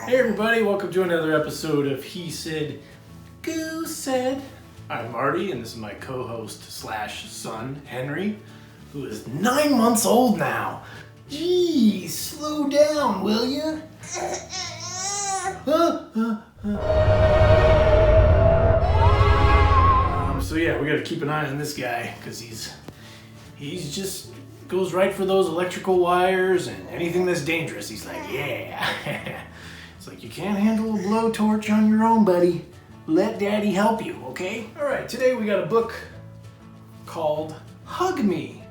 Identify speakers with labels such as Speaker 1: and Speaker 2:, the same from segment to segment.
Speaker 1: Hey everybody, welcome to another episode of He Said, Goose Said. I'm Marty, and this is my co-host slash son, Henry, who is 9 months old now. Geez, slow down, will ya? So yeah, we gotta keep an eye on this guy, because he's just goes right for those electrical wires and anything that's dangerous. He's like, yeah. It's like, you can't handle a blowtorch on your own, buddy. Let daddy help you, okay? All right, today we got a book called Hug Me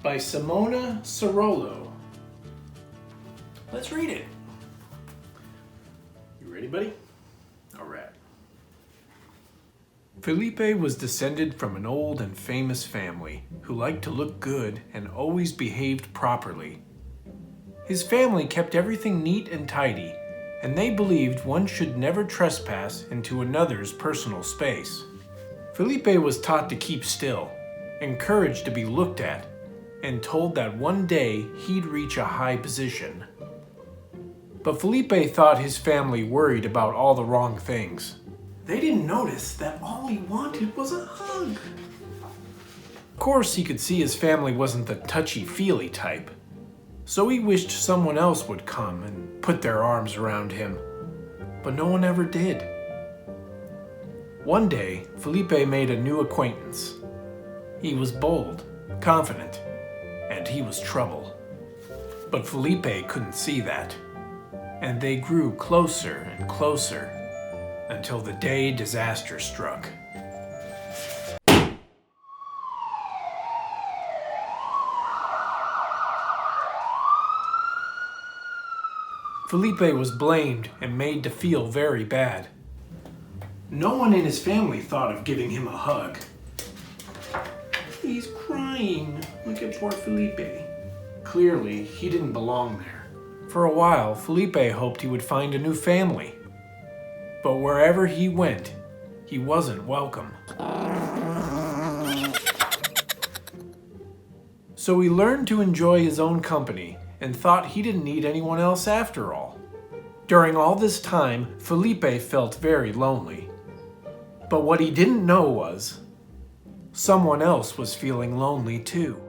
Speaker 1: by Simona Ciraolo. Let's read it. You ready, buddy? All right. Felipe was descended from an old and famous family who liked to look good and always behaved properly. His family kept everything neat and tidy, and they believed one should never trespass into another's personal space. Felipe was taught to keep still, encouraged to be looked at, and told that one day he'd reach a high position. But Felipe thought his family worried about all the wrong things. They didn't notice that all he wanted was a hug. Of course, he could see his family wasn't the touchy-feely type, so he wished someone else would come and put their arms around him, but no one ever did. One day, Felipe made a new acquaintance. He was bold, confident, and he was trouble. But Felipe couldn't see that, and they grew closer and closer until the day disaster struck. Felipe was blamed and made to feel very bad. No one in his family thought of giving him a hug. He's crying. Look at poor Felipe. Clearly, he didn't belong there. For a while, Felipe hoped he would find a new family. But wherever he went, he wasn't welcome. So he learned to enjoy his own company and thought he didn't need anyone else after all. During all this time, Felipe felt very lonely. But what he didn't know was, someone else was feeling lonely too.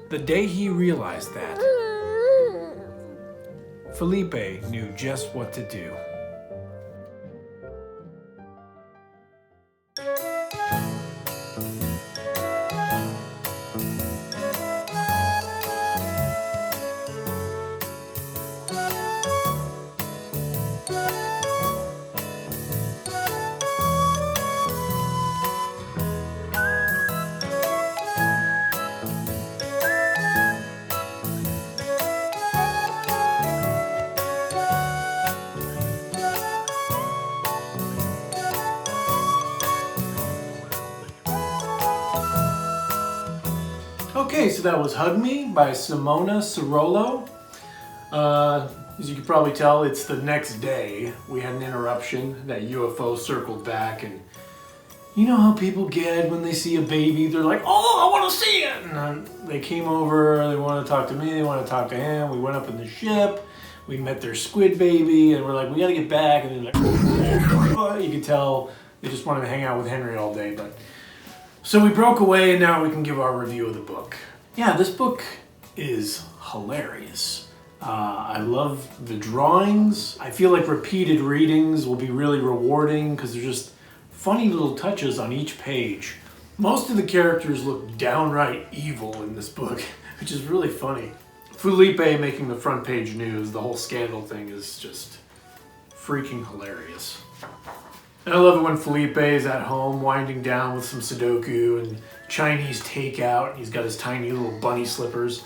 Speaker 1: The day he realized that, Felipe knew just what to do. Okay, so that was Hug Me by Simona Ciraolo. As you can probably tell, it's the next day. We had an interruption. That UFO circled back, and you know how people get when they see a baby. They're like, oh, I want to see it! And they came over, they want to talk to me, they want to talk to him. We went up in the ship, we met their squid baby, and we're like, we got to get back. And they're like, you could tell they just wanted to hang out with Henry all day, but... So we broke away, and now we can give our review of the book. Yeah, this book is hilarious. I love the drawings. I feel like repeated readings will be really rewarding because they're just funny little touches on each page. Most of the characters look downright evil in this book, which is really funny. Felipe making the front page news, the whole scandal thing is just freaking hilarious. And I love it when Felipe is at home winding down with some Sudoku and Chinese takeout. He's got his tiny little bunny slippers.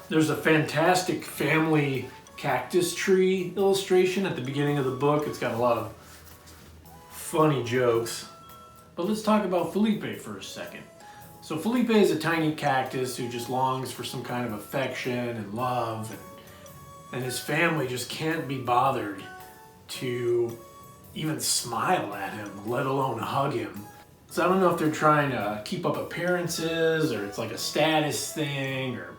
Speaker 1: There's a fantastic family cactus tree illustration at the beginning of the book. It's got a lot of funny jokes. But let's talk about Felipe for a second. So Felipe is a tiny cactus who just longs for some kind of affection and love. And his family just can't be bothered to even smile at him, let alone hug him. So I don't know if they're trying to keep up appearances or it's like a status thing or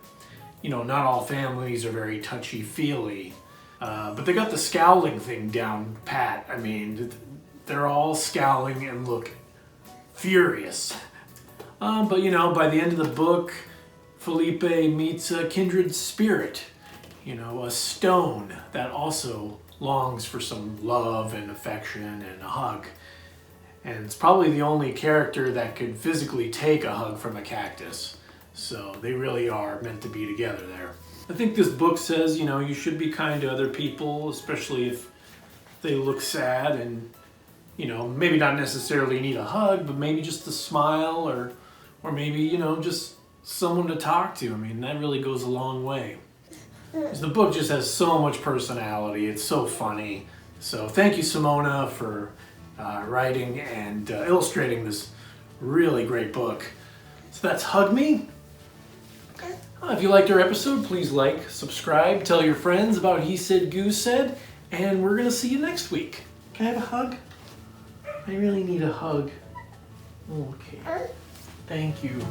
Speaker 1: you know, not all families are very touchy-feely. But they got the scowling thing down pat. I mean, they're all scowling and look furious. But you know, by the end of the book, Felipe meets a kindred spirit. You know, a stone that also longs for some love and affection and a hug. And it's probably the only character that could physically take a hug from a cactus. So they really are meant to be together there. I think this book says, you know, you should be kind to other people, especially if they look sad and, you know, maybe not necessarily need a hug, but maybe just a smile or maybe, you know, just someone to talk to. I mean, that really goes a long way. The book just has so much personality. It's so funny. So thank you, Simona, for writing and illustrating this really great book. So that's Hug Me. If you liked our episode, please like, subscribe, tell your friends about He Said, Goose Said, and we're going to see you next week. Can I have a hug? I really need a hug. Okay. Thank you.